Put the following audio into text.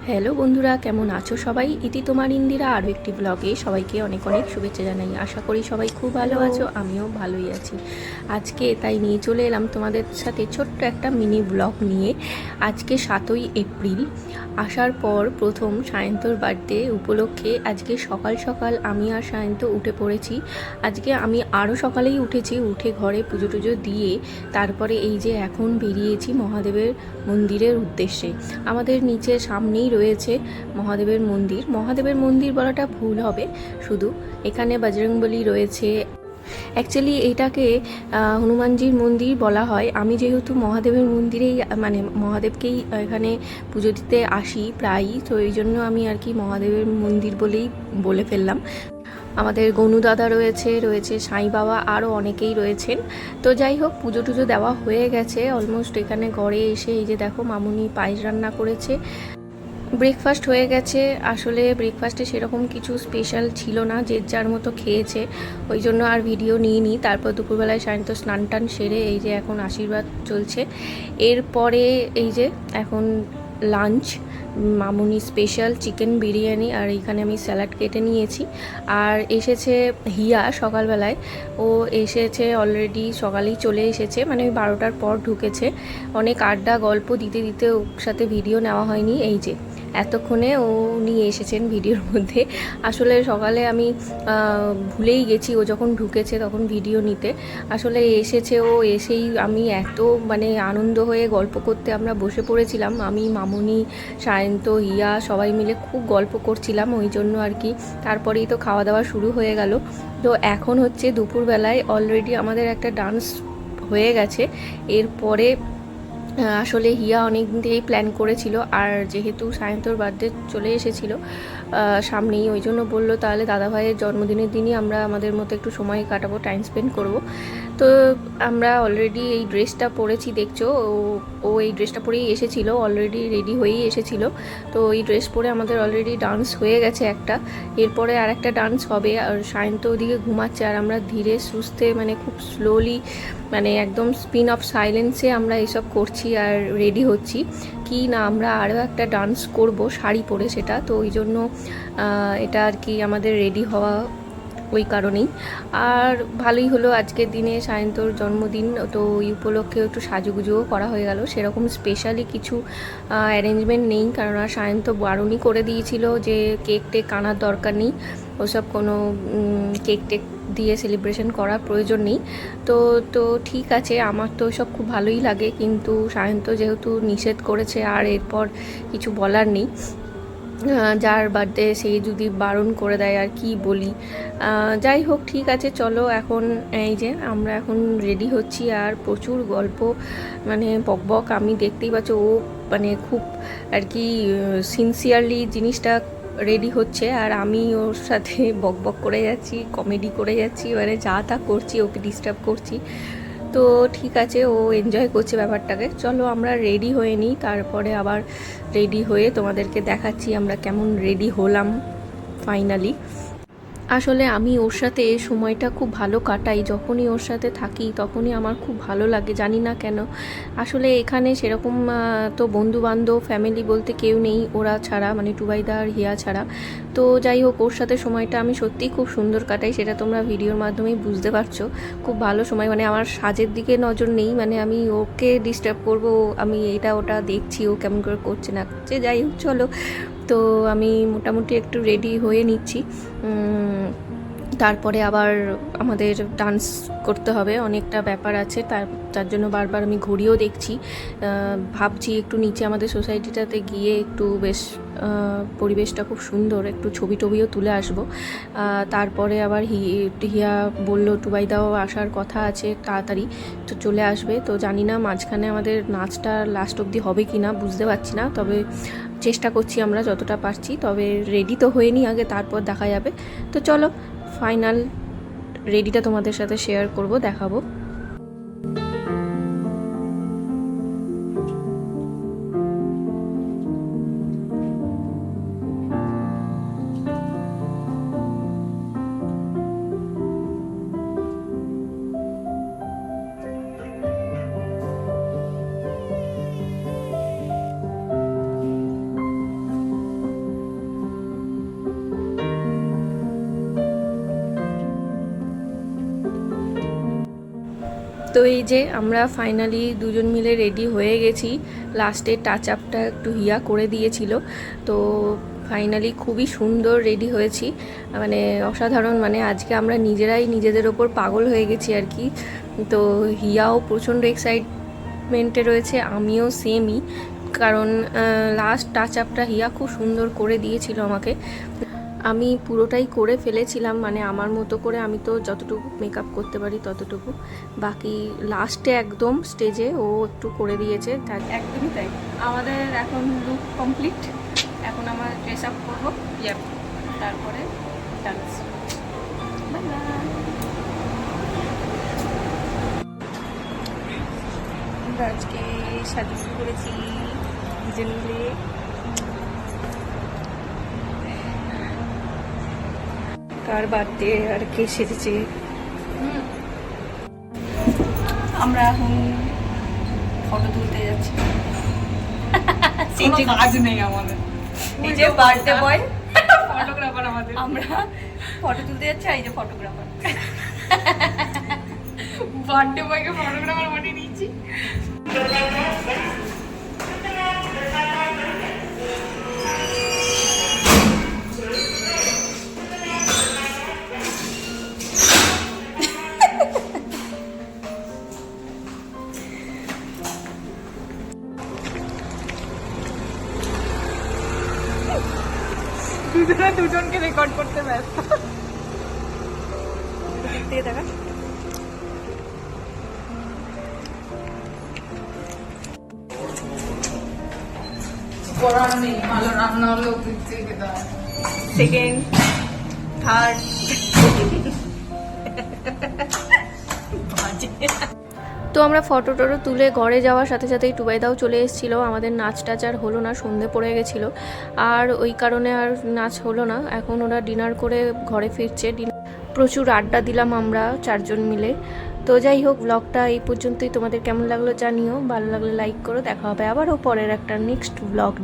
Hello বন্ধুরা, কেমন আছো সবাই? ইতি তোমার ইন্দিরা আরও একটি ব্লগে সবাইকে অনেক অনেক শুভেচ্ছা জানাই। আশা করি সবাই খুব ভালো আছো, আমিও ভালোই আছি। আজকে তাই নিয়ে চলে এলাম তোমাদের সাথে ছোট্ট একটা মিনি ব্লগ নিয়ে। আজকে 7ই এপ্রিল, আসার পর প্রথম সায়ন্তর বার্থডে উপলক্ষে আজকে সকাল সকাল আমি আর সায়ন্ত উঠে পড়েছি। আজকে আমি আরও সকালেই উঠেছি, উঠে ঘরে পুজো টুজো দিয়ে তারপরে এই যে এখন বেরিয়েছি মহাদেবের মন্দিরের উদ্দেশ্যে। আমাদের নিচে সামনেই রয়েছে মহাদেবের মন্দির। মহাদেবের মন্দির বলাটা ভুল হবে, শুধু এখানে বজরংবলী রয়েছে। অ্যাকচুয়ালি এইটাকে হনুমানজির মন্দির বলা হয়। আমি যেহেতু মহাদেবের মন্দিরেই মানে মহাদেবকেই এখানে পুজো দিতে আসি প্রায়ই, তো এই জন্য আমি আর কি মহাদেবের মন্দির বলেই বলে ফেললাম। আমাদের গনু দাদা রয়েছে সাই বাবা, আরও অনেকেই রয়েছেন। তো যাই হোক, পুজো টুজো দেওয়া হয়ে গেছে অলমোস্ট। এখানে ঘরে এসে এই যে দেখো মামুনি পায়েস রান্না করেছে, ব্রেকফাস্ট হয়ে গেছে। আসলে ব্রেকফাস্টে সেরকম কিছু স্পেশাল ছিল না, যে যার মতো খেয়েছে, ওই জন্য আর ভিডিও নিইনি। তারপর দুপুরবেলায় সায়ন্ত স্নান টান সেরে এই যে এখন আশীর্বাদ চলছে। এরপরে এই যে এখন লাঞ্চ, মামুনি স্পেশাল চিকেন বিরিয়ানি, আর এইখানে আমি স্যালাড কেটে নিয়েছি। আর এসেছে হিয়া সকালবেলায়, ও এসেছে অলরেডি, সকালেই চলে এসেছে, মানে ওই 12টার পর ঢুকেছে। অনেক আড্ডা গল্প দিতে দিতে ওর সাথে ভিডিও নেওয়া হয়নি। এই যে এতক্ষণে ও নিয়ে এসেছেন ভিডিওর মধ্যে। আসলে সকালে আমি ভুলেই গেছি, ও যখন ঢুকেছে তখন ভিডিও নিতে। আসলে এসেছে, ও এসেই আমি এত মানে আনন্দ হয়ে গল্প করতে আমরা বসে পড়েছিলাম। আমি, মামুনি, সায়ন্ত, হিয়া সবাই মিলে খুব গল্প করছিলাম, ওই জন্য আর কি। তারপরেই তো খাওয়া দাওয়া শুরু হয়ে গেল। তো এখন হচ্ছে দুপুরবেলায় অলরেডি আমাদের একটা ডান্স হয়ে গেছে। এরপরে আসলে হিয়া অনেক দিন থেকেই প্ল্যান করেছিল, আর যেহেতু সায়ন্তর বার্থডে চলে এসেছিল সামনেই, ওই জন্য বললো তাহলে দাদাভাইয়ের জন্মদিনের দিনই আমরা আমাদের মতো একটু সময় কাটাবো, টাইম স্পেন্ড করব। তো আমরা অলরেডি এই ড্রেসটা পরেছি, দেখছো ও এই ড্রেসটা পরেই এসেছিলো, অলরেডি রেডি হয়েই এসেছিলো। তো এই ড্রেস পরে আমাদের অলরেডি ডান্স হয়ে গেছে একটা, এরপরে আর একটা ডান্স হবে। আর সায়ন্ত ওদিকে ঘুমাচ্ছে, আর আমরা ধীরে সুস্থে মানে খুব স্লোলি, মানে একদম স্পিন অফ সাইলেন্সে আমরা এইসব করছি আর রেডি হচ্ছি। কি না, আমরা আরও একটা ডান্স করব শাড়ি পরে, সেটা তো ওই জন্য এটা আর কি আমাদের রেডি হওয়া ওই কারণেই। আর ভালোই হলো, আজকের দিনে সায়ন্তর জন্মদিন, তো ওই উপলক্ষে একটু সাজুগুজুও করা হয়ে গেল। সেরকম স্পেশালি কিছু অ্যারেঞ্জমেন্ট নেই, কারণ সায়ন্ত বারণই করে দিয়েছিল যে কেক টেক আনার দরকার নেই, ওসব কোনো কেক টেক দিয়ে সেলিব্রেশন করার প্রয়োজন নেই। তো তো ঠিক আছে, আমার তো সব খুব ভালোই লাগে, কিন্তু সায়ন্ত যেহেতু নিষেধ করেছে আর এরপর কিছু বলার নেই। যার বার্থডে সেই যদি বারণ করে দেয় আর কি বলি। যাই হোক, ঠিক আছে, চলো এখন এই যে আমরা এখন রেডি হচ্ছি। আর প্রচুর গল্প, মানে বকবক, আমি দেখতেই পাচ্ছ ও মানে খুব আর কি সিনসিয়ারলি জিনিসটা রেডি হচ্ছে, আর আমি ওর সাথে বকবক করে যাচ্ছি, কমেডি করে যাচ্ছি, মানে যা তা করছি, ওকে ডিস্টার্ব করছি। তো ঠিক আছে, ও এনজয় করছে ব্যাপারটাকে। চলো আমরা রেডি হয়ে নিই, তারপরে আবার রেডি হয়ে তোমাদেরকে দেখাচ্ছি আমরা কেমন রেডি হলাম ফাইনালি। আসলে আমি ওর সাথে সময়টা খুব ভালো কাটাই, যখনই ওর সাথে থাকি তখনই আমার খুব ভালো লাগে, জানি না কেন। আসলে এখানে সেরকম তো বন্ধু বান্ধব ফ্যামিলি বলতে কেউ নেই ওরা ছাড়া, মানে টুবাইদা আর হিয়া ছাড়া। তো যাই হোক, ওর সাথে সময়টা আমি সত্যিই খুব সুন্দর কাটাই, সেটা তোমরা ভিডিওর মাধ্যমেই বুঝতে পারছো। খুব ভালো সময়, মানে আমার সাজের দিকে নজর নেই, মানে আমি ওকে ডিস্টার্ব করবো, আমি এটা ওটা দেখছি ও কেমন করে করছে না করছে। যাই হোক চলো, তো আমি মোটামুটি একটু রেডি হয়ে নিচ্ছি। তারপরে আবার আমাদের ডান্স করতে হবে, অনেকটা ব্যাপার আছে, তার জন্য বারবার আমি ঘুরিয়েও দেখছি। ভাবছি একটু নিচে আমাদের সোসাইটিটাতে গিয়ে একটু বেশ পরিবেশটা খুব সুন্দর, একটু ছবি টবিও তুলে আসবো। তারপরে আবার হিয়া বললো টুবাইদাও আসার কথা আছে তাড়াতাড়ি, তো চলে আসবে। তো জানি না মাঝখানে আমাদের নাচটা লাস্ট অবধি হবে কি না, বুঝতে পারছি না, তবে চেষ্টা করছি আমরা যতটা পারছি। তবে রেডি তো হয়ে নিই আগে, তারপর দেখা যাবে। তো চলো ফাইনাল রেডিটা তোমাদের সাথে শেয়ার করব, দেখাবো। তো এই যে আমরা ফাইনালি দুজন মিলে রেডি হয়ে গেছি। লাস্টে টাচ আপটা একটু হিয়া করে দিয়েছিল। তো ফাইনালি খুবই সুন্দর রেডি হয়েছি, মানে অসাধারণ। মানে আজকে আমরা নিজেরাই নিজেদের ওপর পাগল হয়ে গেছি আর কি। তো হিয়াও প্রচণ্ড এক্সাইটমেন্টে রয়েছে, আমিও সেমই, কারণ লাস্ট টাচ আপটা হিয়া খুব সুন্দর করে দিয়েছিল আমাকে। আমি পুরোটাই করে ফেলেছিলাম, মানে আমার মতো করে আমি তো যতটুকু মেকআপ করতে পারি ততটুকু, বাকি লাস্টে একদম স্টেজে ও একটু করে দিয়েছে। একদমই তাই। আমাদের এখন লুক কমপ্লিট, এখন আমার ড্রেস আপ করবো, তারপরে ডান্স। আজকে সাজু শুরু করেছি দুজন মিলে। কার বার্থডে আর কে সেজেছে। আমরা এখন ফটো তুলতে যাচ্ছি। কাজ নেই আমাদের, এই যে বার্থডে বয় ফটোগ্রাফার আমাদের। আমরা ফটো তুলতে যাচ্ছি, এই যে ফটোগ্রাফার। বার্থডে বয়কে ফটোগ্রাফার বানিয়ে দিয়েছি। দুজনকে রেকর্ড করতে ব্যস্ত। দিয়ে দেখা করার নেই, ভালো রান্না হলে অফিস থেকে খেতে হয়। Second third. তো আমরা ফটো টটো তুলে ঘরে যাওয়ার সাথে সাথেই টুবাইদাও চলে এসেছিলো। আমাদের নাচ টাচ আর হলো না, সন্ধে পড়ে গেছিলো, আর ওই কারণে আর নাচ হলো না। এখন ওরা ডিনার করে ঘরে ফিরছে। প্রচুর আড্ডা দিলাম আমরা চারজন মিলে। তো যাই হোক, ব্লগটা এই পর্যন্তই। তোমাদের কেমন লাগলো জানিও, ভালো লাগলে লাইক করো। দেখা হবে আবারও পরের একটা নেক্সট ব্লগ নিয়ে।